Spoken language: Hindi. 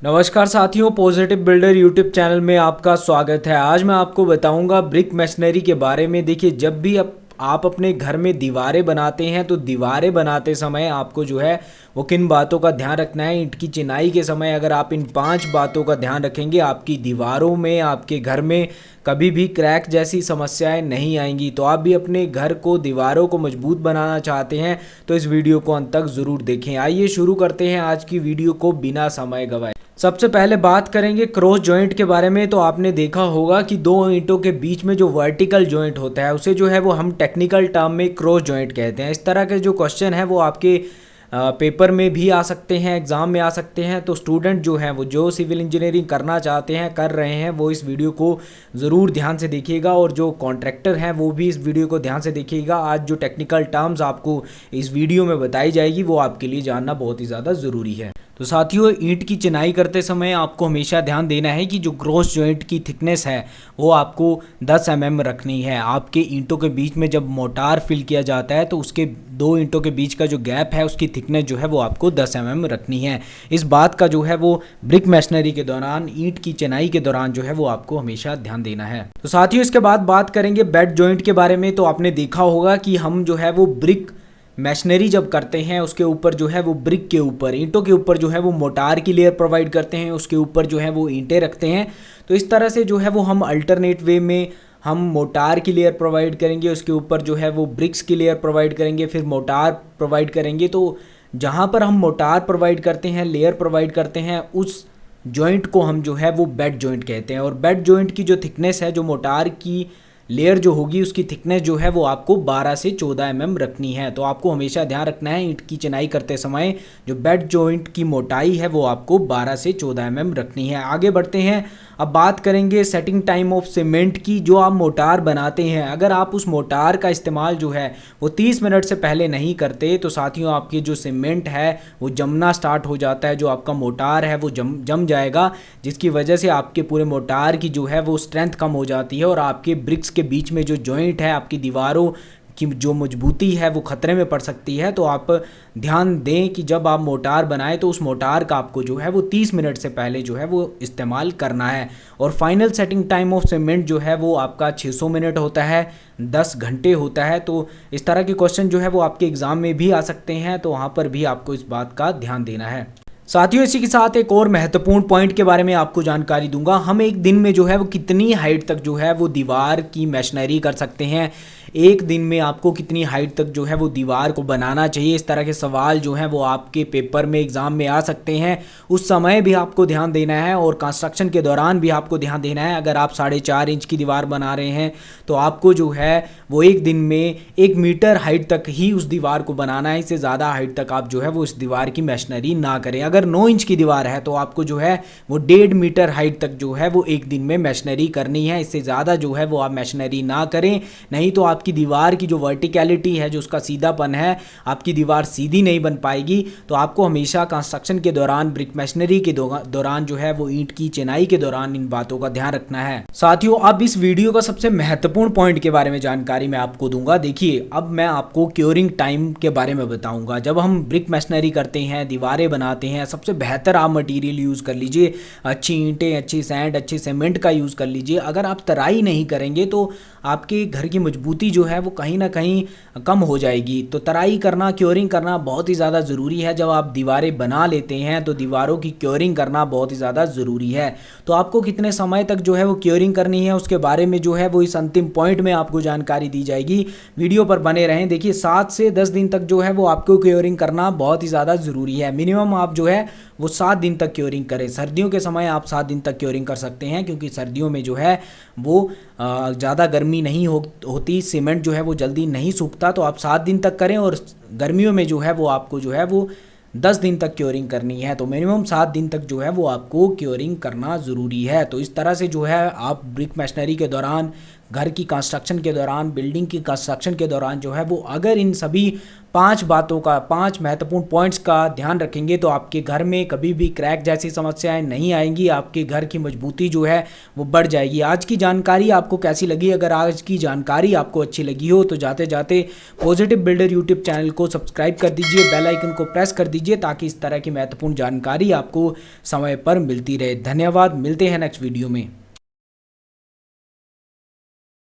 नमस्कार साथियों, पॉजिटिव बिल्डर यूट्यूब चैनल में आपका स्वागत है। आज मैं आपको बताऊंगा ब्रिक मशीनरी के बारे में। देखिए, जब भी आप अपने घर में दीवारें बनाते हैं तो दीवारें बनाते समय आपको जो है वो किन बातों का ध्यान रखना है। ईंट की चिनाई के समय अगर आप इन 5 बातों का ध्यान रखेंगे, आपकी दीवारों में, आपके घर में कभी भी क्रैक जैसी समस्याएं नहीं आएंगी। तो आप भी अपने घर को, दीवारों को मजबूत बनाना चाहते हैं तो इस वीडियो को अंत तक ज़रूर देखें। आइए शुरू करते हैं आज की वीडियो को बिना समय गंवाए। सबसे पहले बात करेंगे क्रॉस जॉइंट के बारे में। तो आपने देखा होगा कि दो ईंटों के बीच में जो वर्टिकल जॉइंट होता है उसे जो है वो हम टेक्निकल टर्म में क्रॉस जॉइंट कहते हैं। इस तरह के जो क्वेश्चन है वो आपके पेपर में भी आ सकते हैं, एग्ज़ाम में आ सकते हैं। तो स्टूडेंट जो हैं वो जो सिविल इंजीनियरिंग करना चाहते हैं, कर रहे हैं, वो इस वीडियो को ज़रूर ध्यान से देखिएगा। और जो कॉन्ट्रैक्टर हैं वो भी इस वीडियो को ध्यान से देखिएगा। आज जो टेक्निकल टर्म्स आपको इस वीडियो में बताई जाएगी वो आपके लिए जानना बहुत ही ज़्यादा ज़रूरी है। तो साथियों, ईंट की चिनाई करते समय आपको हमेशा ध्यान देना है कि जो क्रॉस जॉइंट की थिकनेस है वो आपको 10 mm रखनी है। आपके ईंटों के बीच में जब मोटार फिल किया जाता है तो उसके दो ईंटों के बीच का जो गैप है उसकी थिकनेस जो है वो आपको 10 mm रखनी है। इस बात का जो है वो ब्रिक मशीनरी के दौरान, ईंट की चिनाई के दौरान जो है वो आपको हमेशा ध्यान देना है। तो साथियों, इसके बाद बात करेंगे बेड जॉइंट के बारे में। तो आपने देखा होगा कि हम जो है वो ब्रिक मशीनरी जब करते हैं उसके ऊपर जो है वो ब्रिक के ऊपर, ईंटों के ऊपर जो है वो मोटार की लेयर प्रोवाइड करते हैं, उसके ऊपर जो है वो ईंटें रखते हैं। तो इस तरह से जो है वो हम अल्टरनेट वे में हम मोटार की लेयर प्रोवाइड करेंगे, उसके ऊपर जो है वो ब्रिक्स की लेयर प्रोवाइड करेंगे, फिर मोटार प्रोवाइड करेंगे। तो जहाँ पर हम मोटार प्रोवाइड करते हैं, लेयर प्रोवाइड करते हैं, उस जॉइंट को हम जो है वो बेड जॉइंट कहते हैं। और बेड जॉइंट की जो थिकनेस है, जो मोटार की लेयर जो होगी उसकी थिकनेस जो है वो आपको 12 से 14 mm रखनी है। तो आपको हमेशा ध्यान रखना है ईंट की चिनाई करते समय जो बेड जॉइंट की मोटाई है वो आपको 12 से 14 mm रखनी है। आगे बढ़ते हैं, अब बात करेंगे सेटिंग टाइम ऑफ सीमेंट की। जो आप मोटार बनाते हैं, अगर आप उस मोटार का इस्तेमाल जो है वो 30 मिनट से पहले नहीं करते तो साथियों आपकी जो सीमेंट है वो जमना स्टार्ट हो जाता है। जो आपका मोटार है वो जम जाएगा, जिसकी वजह से आपके पूरे मोटार की जो है वो स्ट्रेंथ कम हो जाती है और आपके ब्रिक्स के बीच में जो जॉइंट है, आपकी दीवारों की जो मजबूती है वो खतरे में पड़ सकती है। तो आप ध्यान दें कि जब आप मोटार बनाएं तो उस मोटार का आपको जो है वो 30 मिनट से पहले जो है वो इस्तेमाल करना है। और final setting time of cement जो है वो आपका 600 मिनट होता है, 10 घंटे होता है। तो इस तरह के क्वेश्चन जो है वो आपके एग्ज़ाम में भी आ सकते हैं, तो वहाँ पर भी आपको इस बात का ध्यान देना है। साथियों, इसी के साथ एक और महत्वपूर्ण पॉइंट के बारे में आपको जानकारी दूंगा। हम एक दिन में जो है वो कितनी हाइट तक जो है वो दीवार की मशीनरी कर सकते हैं, एक दिन में आपको कितनी हाइट तक जो है वो दीवार को बनाना चाहिए। इस तरह के सवाल जो हैं वो आपके पेपर में, एग्ज़ाम में आ सकते हैं। उस समय भी आपको ध्यान देना है और कंस्ट्रक्शन के दौरान भी आपको ध्यान देना है। अगर आप 4.5 इंच की दीवार बना रहे हैं तो आपको जो है वो एक दिन में 1 मीटर हाइट तक ही उस दीवार को बनाना है। इससे ज़्यादा हाइट तक आप जो है वो इस दीवार की मशीनरी ना करें। अगर 9 इंच की दीवार है तो आपको जो है वो 1.5 मीटर हाइट तक जो है वो एक दिन में मशीनरी करनी है। इससे ज़्यादा जो है वो आप मशीनरी ना करें, नहीं तो आपकी दीवार की जो वर्टिकलिटी है, जो उसका सीधापन है, आपकी दीवार सीधी नहीं बन पाएगी। तो आपको हमेशा कंस्ट्रक्शन के दौरान, ब्रिक मशीनरी के दौरान जो है वो ईंट की चिनाई के दौरान इन बातों का ध्यान रखना है। साथियों, अब इस वीडियो का सबसे महत्वपूर्ण पॉइंट के बारे में जानकारी मैं आपको दूंगा। देखिए, अब मैं आपको क्योरिंग टाइम के बारे में बताऊंगा। जब हम ब्रिक मशीनरी करते हैं, दीवारें बनाते हैं, सबसे बेहतर आप मटेरियल यूज़ कर लीजिए। अच्छी ईंटें, अच्छी सैंड, अच्छी सीमेंट का यूज़ कर लीजिए। अगर आप तराई नहीं करेंगे तो आपके घर की मजबूती जो है वो कहीं ना कहीं कम हो जाएगी। तो तराई करना, क्योरिंग करना बहुत ही ज़्यादा ज़रूरी है। जब आप दीवारें बना लेते हैं तो दीवारों की क्योरिंग करना बहुत ही ज़्यादा ज़रूरी है। तो आपको कितने समय तक जो है वो क्योरिंग करनी है उसके बारे में जो है वो इस अंतिम पॉइंट में आपको जानकारी दी जाएगी। वीडियो पर बने रहें। देखिए, 7 से 10 दिन तक जो है वो आपको क्योरिंग करना बहुत ही ज़्यादा ज़रूरी है। मिनिमम आप जो है वो 7 दिन तक क्योरिंग करें। सर्दियों के समय आप 7 दिन तक क्योरिंग कर सकते हैं, क्योंकि सर्दियों में जो है वो ज़्यादा गर्मी नहीं होती, सीमेंट जो है वो जल्दी नहीं सूखता। तो आप 7 दिन तक करें और गर्मियों में जो है वो आपको जो है वो 10 दिन तक क्योरिंग करनी है। तो मिनिमम 7 दिन तक जो है वो आपको क्योरिंग करना ज़रूरी है। तो इस तरह से जो है आप ब्रिक मशीनरी के दौरान, घर की कंस्ट्रक्शन के दौरान, बिल्डिंग की कंस्ट्रक्शन के दौरान जो है वो अगर इन सभी 5 बातों का, 5 महत्वपूर्ण पॉइंट्स का ध्यान रखेंगे तो आपके घर में कभी भी क्रैक जैसी समस्याएं नहीं आएंगी, आपके घर की मजबूती जो है वो बढ़ जाएगी। आज की जानकारी आपको कैसी लगी? अगर आज की जानकारी आपको अच्छी लगी हो तो जाते जाते पॉजिटिव बिल्डर यूट्यूब चैनल को सब्सक्राइब कर दीजिए, बेल आइकन को प्रेस कर दीजिए ताकि इस तरह की महत्वपूर्ण जानकारी आपको समय पर मिलती रहे। धन्यवाद, मिलते हैं नेक्स्ट वीडियो में।